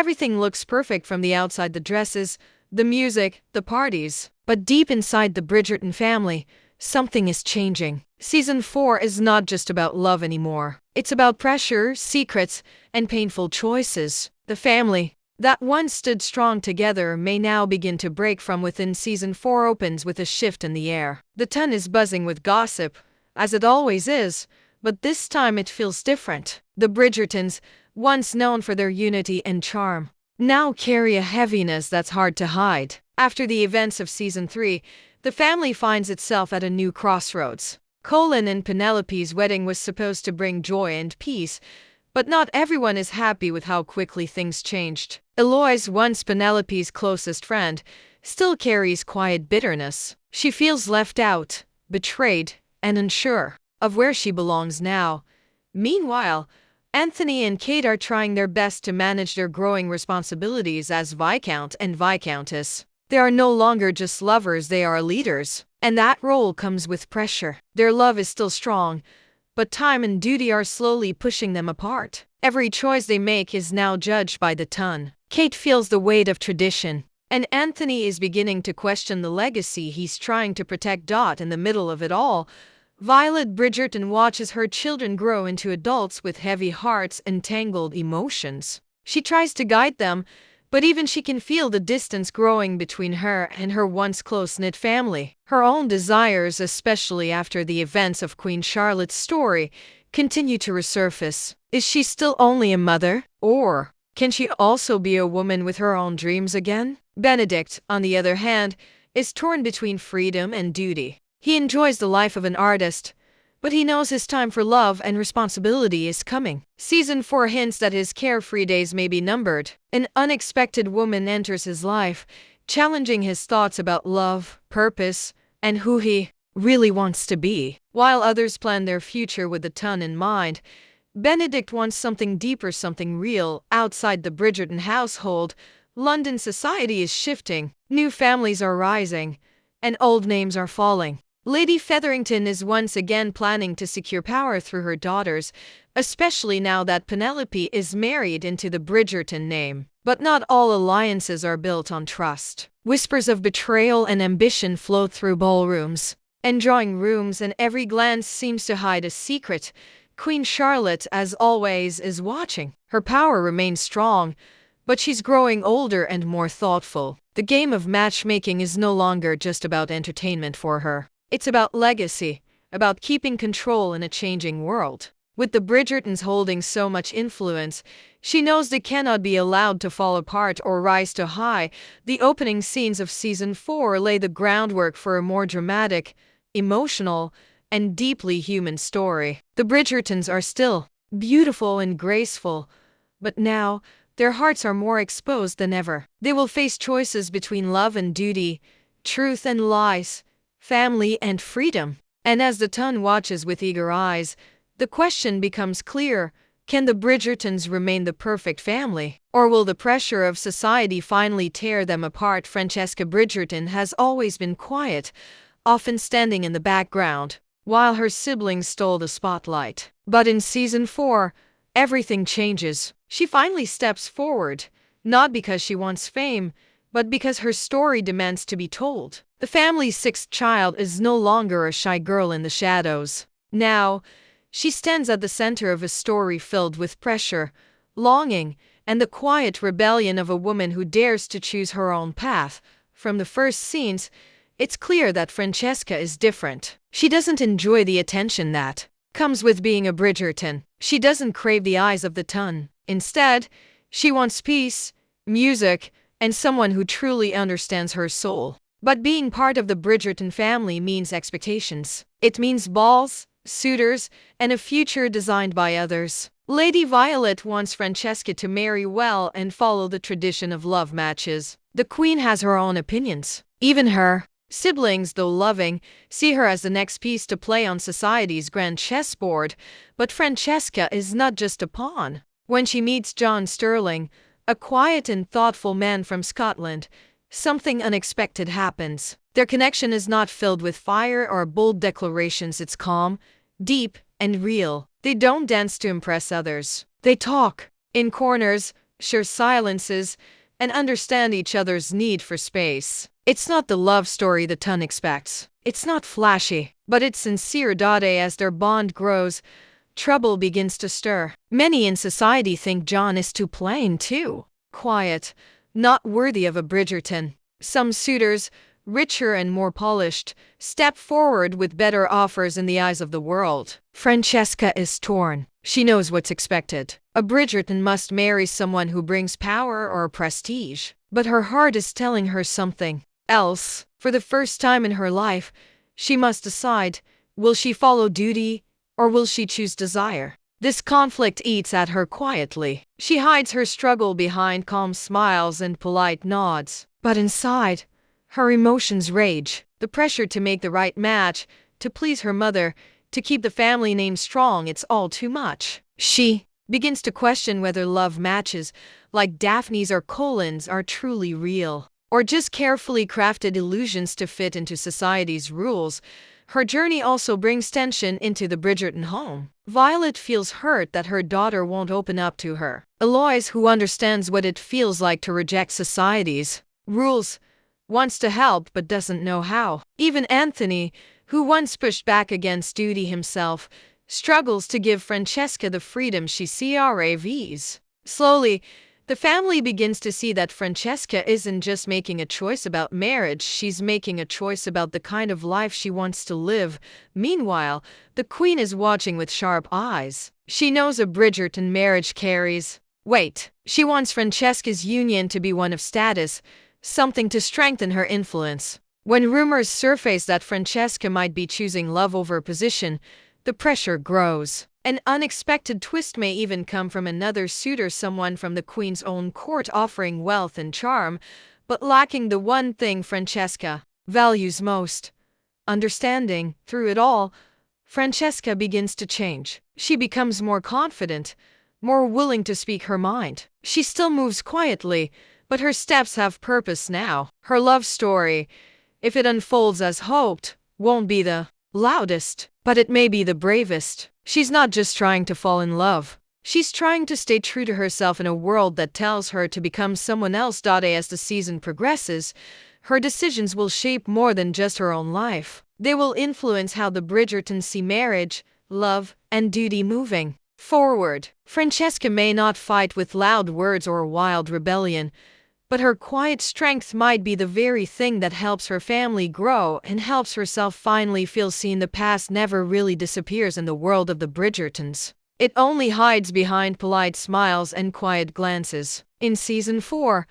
Everything looks perfect from the outside, the dresses, the music, the parties. But deep inside the Bridgerton family, something is changing. Season 4 is not just about love anymore. It's about pressure, secrets, and painful choices. The family that once stood strong together may now begin to break from within. Season 4 opens with a shift in the air. The town is buzzing with gossip, as it always is, but this time it feels different. The Bridgertons, once known for their unity and charm, now carry a heaviness that's hard to hide. After the events of Season 3, the family finds itself at a new crossroads. Colin and Penelope's wedding was supposed to bring joy and peace, but not everyone is happy with how quickly things changed. Eloise, once Penelope's closest friend, still carries quiet bitterness. She feels left out, betrayed, and unsure of where she belongs now. Meanwhile, Anthony and Kate are trying their best to manage their growing responsibilities as Viscount and Viscountess. They are no longer just lovers, they are leaders, and that role comes with pressure. Their love is still strong, but time and duty are slowly pushing them apart. Every choice they make is now judged by the ton. Kate feels the weight of tradition, and Anthony is beginning to question the legacy he's trying to protect. In the middle of it all, Violet Bridgerton watches her children grow into adults with heavy hearts and tangled emotions. She tries to guide them, but even she can feel the distance growing between her and her once close-knit family. Her own desires, especially after the events of Queen Charlotte's story, continue to resurface. Is she still only a mother? Or can she also be a woman with her own dreams again? Benedict, on the other hand, is torn between freedom and duty. He enjoys the life of an artist, but he knows his time for love and responsibility is coming. Season 4 hints that his carefree days may be numbered. An unexpected woman enters his life, challenging his thoughts about love, purpose, and who he really wants to be. While others plan their future with the ton in mind, Benedict wants something deeper, something real. Outside the Bridgerton household, London society is shifting. New families are rising, and old names are falling. Lady Featherington is once again planning to secure power through her daughters, especially now that Penelope is married into the Bridgerton name. But not all alliances are built on trust. Whispers of betrayal and ambition float through ballrooms and drawing rooms, and every glance seems to hide a secret. Queen Charlotte, as always, is watching. Her power remains strong, but she's growing older and more thoughtful. The game of matchmaking is no longer just about entertainment for her. It's about legacy, about keeping control in a changing world. With the Bridgertons holding so much influence, she knows they cannot be allowed to fall apart or rise too high. The opening scenes of Season 4 lay the groundwork for a more dramatic, emotional, and deeply human story. The Bridgertons are still beautiful and graceful, but now their hearts are more exposed than ever. They will face choices between love and duty, truth and lies, family and freedom. And as the ton watches with eager eyes, the question becomes clear: can the Bridgertons remain the perfect family? Or will the pressure of society finally tear them apart? Francesca Bridgerton has always been quiet, often standing in the background, while her siblings stole the spotlight. But in Season 4, everything changes. She finally steps forward, not because she wants fame, but because her story demands to be told. The family's sixth child is no longer a shy girl in the shadows. Now, she stands at the center of a story filled with pressure, longing, and the quiet rebellion of a woman who dares to choose her own path. From the first scenes, it's clear that Francesca is different. She doesn't enjoy the attention that comes with being a Bridgerton. She doesn't crave the eyes of the ton. Instead, she wants peace, music, and someone who truly understands her soul. But being part of the Bridgerton family means expectations. It means balls, suitors, and a future designed by others. Lady Violet wants Francesca to marry well and follow the tradition of love matches. The Queen has her own opinions. Even her siblings, though loving, see her as the next piece to play on society's grand chessboard. But Francesca is not just a pawn. When she meets John Sterling, a quiet and thoughtful man from Scotland, something unexpected happens. Their connection is not filled with fire or bold declarations. It's calm, deep, and real. They don't dance to impress others. They talk. In corners, share silences, and understand each other's need for space. It's not the love story the ton expects. It's not flashy, but it's sincere. As their bond grows, trouble begins to stir. Many in society think John is too plain, too quiet, not worthy of a Bridgerton. Some suitors, richer and more polished, step forward with better offers in the eyes of the world. Francesca is torn. She knows what's expected. A Bridgerton must marry someone who brings power or prestige. But her heart is telling her something else. For the first time in her life, she must decide, will she follow duty or will she choose desire? This conflict eats at her quietly. She hides her struggle behind calm smiles and polite nods. But inside, her emotions rage. The pressure to make the right match, to please her mother, to keep the family name strong, it's all too much. She begins to question whether love matches, like Daphne's or Colin's, are truly real, or just carefully crafted illusions to fit into society's rules. Her journey also brings tension into the Bridgerton home. Violet feels hurt that her daughter won't open up to her. Eloise, who understands what it feels like to reject society's rules, wants to help but doesn't know how. Even Anthony, who once pushed back against duty himself, struggles to give Francesca the freedom she craves. Slowly, the family begins to see that Francesca isn't just making a choice about marriage, she's making a choice about the kind of life she wants to live. Meanwhile, the Queen is watching with sharp eyes. She knows a Bridgerton marriage carries weight. She wants Francesca's union to be one of status, something to strengthen her influence. When rumors surface that Francesca might be choosing love over position, the pressure grows. An unexpected twist may even come from another suitor, someone from the Queen's own court offering wealth and charm, but lacking the one thing Francesca values most: understanding. Through it all, Francesca begins to change. She becomes more confident, more willing to speak her mind. She still moves quietly, but her steps have purpose now. Her love story, if it unfolds as hoped, won't be the loudest, but it may be the bravest. She's not just trying to fall in love. She's trying to stay true to herself in a world that tells her to become someone else. As the season progresses, her decisions will shape more than just her own life. They will influence how the Bridgertons see marriage, love, and duty moving forward. Francesca may not fight with loud words or wild rebellion, but her quiet strength might be the very thing that helps her family grow and helps herself finally feel seen. The past never really disappears in the world of the Bridgertons. It only hides behind polite smiles and quiet glances. In Season 4,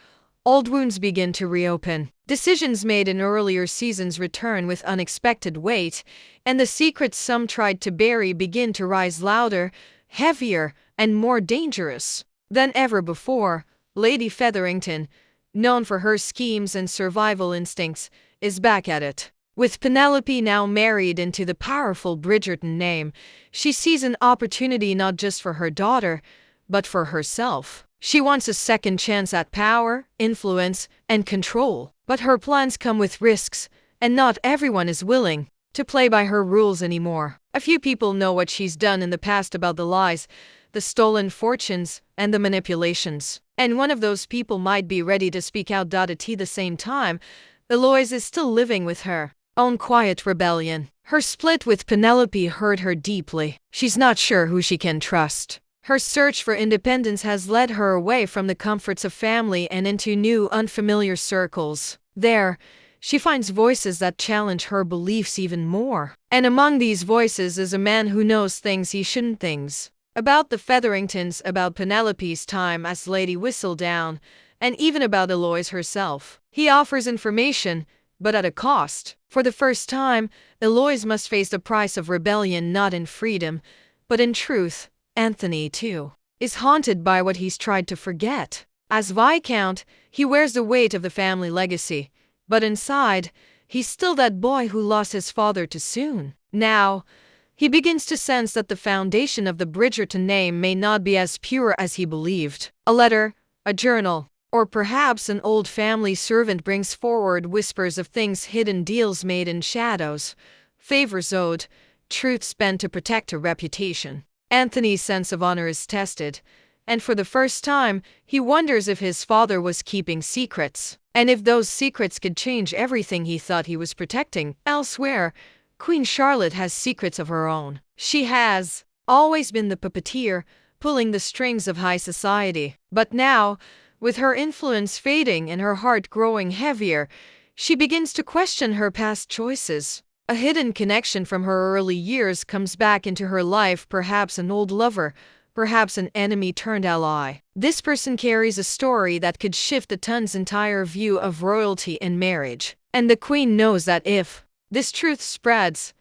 old wounds begin to reopen. Decisions made in earlier seasons return with unexpected weight, and the secrets some tried to bury begin to rise louder, heavier, and more dangerous than ever before. Lady Featherington, known for her schemes and survival instincts, is back at it. With Penelope now married into the powerful Bridgerton name, she sees an opportunity not just for her daughter, but for herself. She wants a second chance at power, influence, and control. But her plans come with risks, and not everyone is willing to play by her rules anymore. A few people know what she's done in the past, about the lies, the stolen fortunes, and the manipulations. And one of those people might be ready to speak out. At the same time, Eloise is still living with her own quiet rebellion. Her split with Penelope hurt her deeply. She's not sure who she can trust. Her search for independence has led her away from the comforts of family and into new, unfamiliar circles. There, she finds voices that challenge her beliefs even more. And among these voices is a man who knows things he shouldn't. Things about the Featheringtons, about Penelope's time as Lady Whistledown, and even about Eloise herself. He offers information, but at a cost. For the first time, Eloise must face the price of rebellion, not in freedom, but in truth. Anthony, too, is haunted by what he's tried to forget. As Viscount, he wears the weight of the family legacy, but inside, he's still that boy who lost his father too soon. Now, he begins to sense that the foundation of the Bridgerton name may not be as pure as he believed. A letter, a journal, or perhaps an old family servant brings forward whispers of things hidden, deals made in shadows, favors owed, truth spent to protect a reputation. Anthony's sense of honor is tested, And for the first time, he wonders if his father was keeping secrets. And if those secrets could change everything he thought he was protecting. Elsewhere, Queen Charlotte has secrets of her own. She has always been the puppeteer, pulling the strings of high society. But now, with her influence fading and her heart growing heavier, she begins to question her past choices. A hidden connection from her early years comes back into her life, perhaps an old lover, perhaps an enemy turned ally. This person carries a story that could shift the Tun's entire view of royalty and marriage. And the Queen knows that if this truth spreads,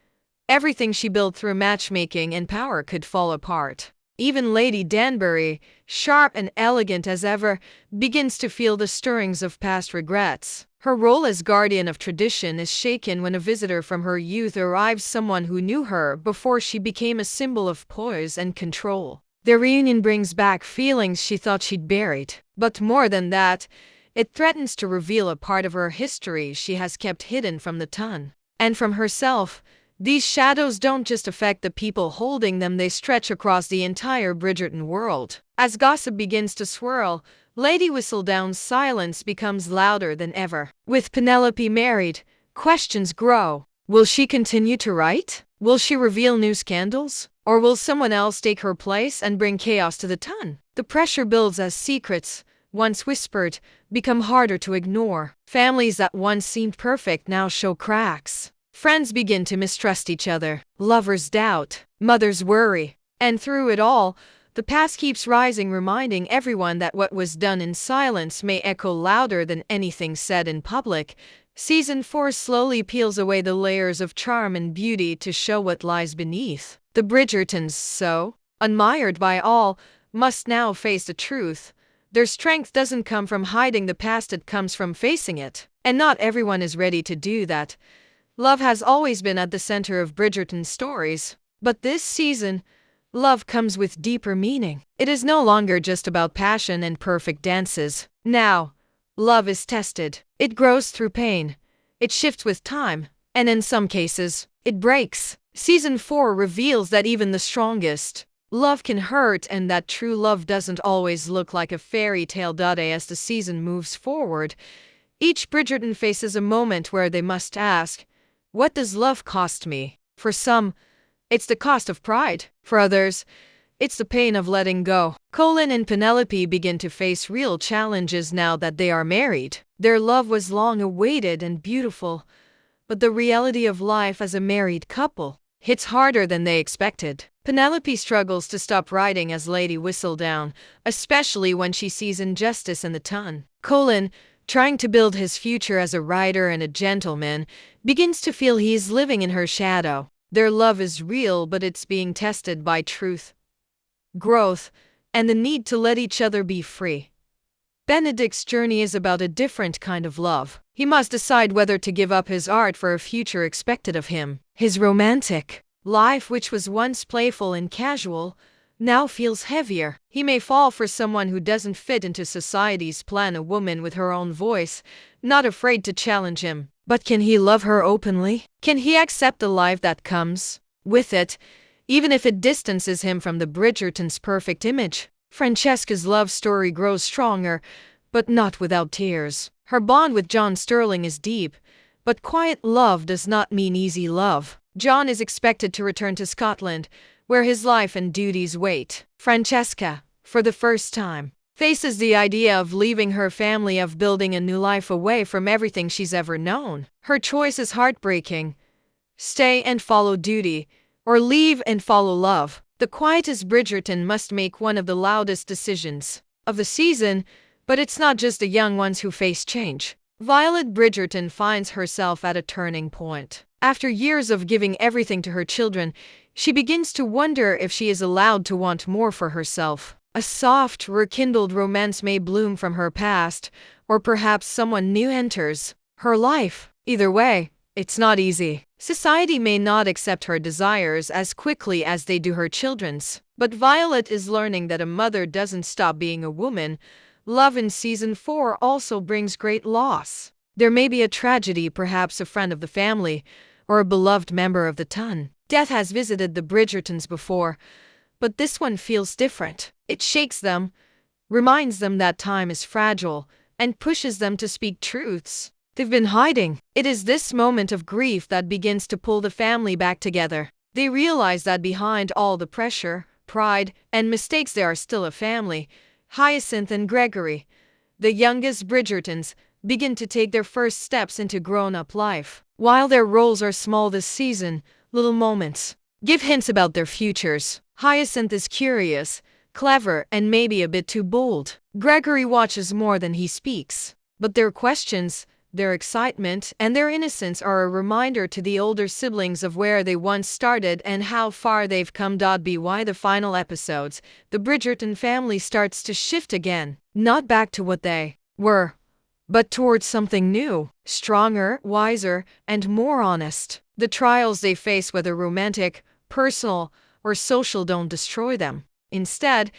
everything she built through matchmaking and power could fall apart. Even Lady Danbury, sharp and elegant as ever, begins to feel the stirrings of past regrets. Her role as guardian of tradition is shaken when a visitor from her youth arrives, someone who knew her before she became a symbol of poise and control. Their reunion brings back feelings she thought she'd buried. But more than that, it threatens to reveal a part of her history she has kept hidden from the Tun. And from herself. These shadows don't just affect the people holding them, they stretch across the entire Bridgerton world. As gossip begins to swirl, Lady Whistledown's silence becomes louder than ever. With Penelope married, questions grow. Will she continue to write? Will she reveal new scandals? Or will someone else take her place and bring chaos to the Tun? The pressure builds as secrets, once whispered, become harder to ignore. Families that once seemed perfect now show cracks. Friends begin to mistrust each other. Lovers doubt. Mothers worry. And through it all, the past keeps rising, reminding everyone that what was done in silence may echo louder than anything said in public. Season 4 slowly peels away the layers of charm and beauty to show what lies beneath. The Bridgertons, so admired by all, must now face the truth. Their strength doesn't come from hiding the past, it comes from facing it. And not everyone is ready to do that. Love has always been at the center of Bridgerton stories. But this season, love comes with deeper meaning. It is no longer just about passion and perfect dances. Now, love is tested. It grows through pain. It shifts with time. And in some cases, it breaks. Season 4 reveals that even the strongest love can hurt, and that true love doesn't always look like a fairy tale. As the season moves forward, each Bridgerton faces a moment where they must ask, what does love cost me? For some, it's the cost of pride. For others, it's the pain of letting go. Colin and Penelope begin to face real challenges now that they are married. Their love was long awaited and beautiful, but the reality of life as a married couple hits harder than they expected. Penelope struggles to stop writing as Lady Whistledown, especially when she sees injustice in the Tun. Colin, trying to build his future as a writer and a gentleman, begins to feel he is living in her shadow. Their love is real, but it's being tested by truth, growth, and the need to let each other be free. Benedict's journey is about a different kind of love. He must decide whether to give up his art for a future expected of him. His romantic life, which was once playful and casual, now feels heavier. He may fall for someone who doesn't fit into society's plan, a woman with her own voice, not afraid to challenge him. But can he love her openly? Can he accept the life that comes with it, even if it distances him from the Bridgertons' perfect image? Francesca's love story grows stronger, but not without tears. Her bond with John Sterling is deep, but quiet love does not mean easy love. John is expected to return to Scotland, where his life and duties wait. Francesca, for the first time, faces the idea of leaving her family, of building a new life away from everything she's ever known. Her choice is heartbreaking. Stay and follow duty, or leave and follow love. The quietest Bridgerton must make one of the loudest decisions of the season, but it's not just the young ones who face change. Violet Bridgerton finds herself at a turning point. After years of giving everything to her children, she begins to wonder if she is allowed to want more for herself. A soft, rekindled romance may bloom from her past, or perhaps someone new enters her life. Either way, it's not easy. Society may not accept her desires as quickly as they do her children's, but Violet is learning that a mother doesn't stop being a woman. Love in season 4 also brings great loss. There may be a tragedy, perhaps a friend of the family, or a beloved member of the Tun. Death has visited the Bridgertons before, But this one feels different. It shakes them, reminds them that time is fragile, and pushes them to speak truths they've been hiding. It is this moment of grief that begins to pull the family back together. They realize that behind all the pressure, pride, and mistakes there are still a family. Hyacinth and Gregory, the youngest Bridgertons, begin to take their first steps into grown-up life. While their roles are small this season, little moments give hints about their futures. Hyacinth is curious, clever, and maybe a bit too bold. Gregory watches more than he speaks. But their questions, their excitement, and their innocence are a reminder to the older siblings of where they once started and how far they've come. By the final episodes, the Bridgerton family starts to shift again, not back to what they were, but towards something new, stronger, wiser, and more honest. The trials they face, whether romantic, personal, or social, don't destroy them. Instead,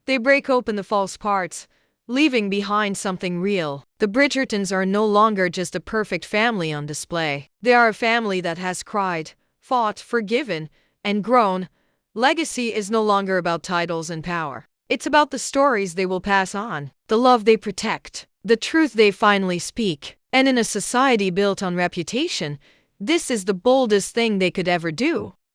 they break open the false parts, leaving behind something real. The Bridgertons are no longer just a perfect family on display. They are a family that has cried, fought, forgiven, and grown. Legacy is no longer about titles and power. It's about the stories they will pass on, the love they protect, the truth they finally speak. And in a society built on reputation, this is the boldest thing they could ever do.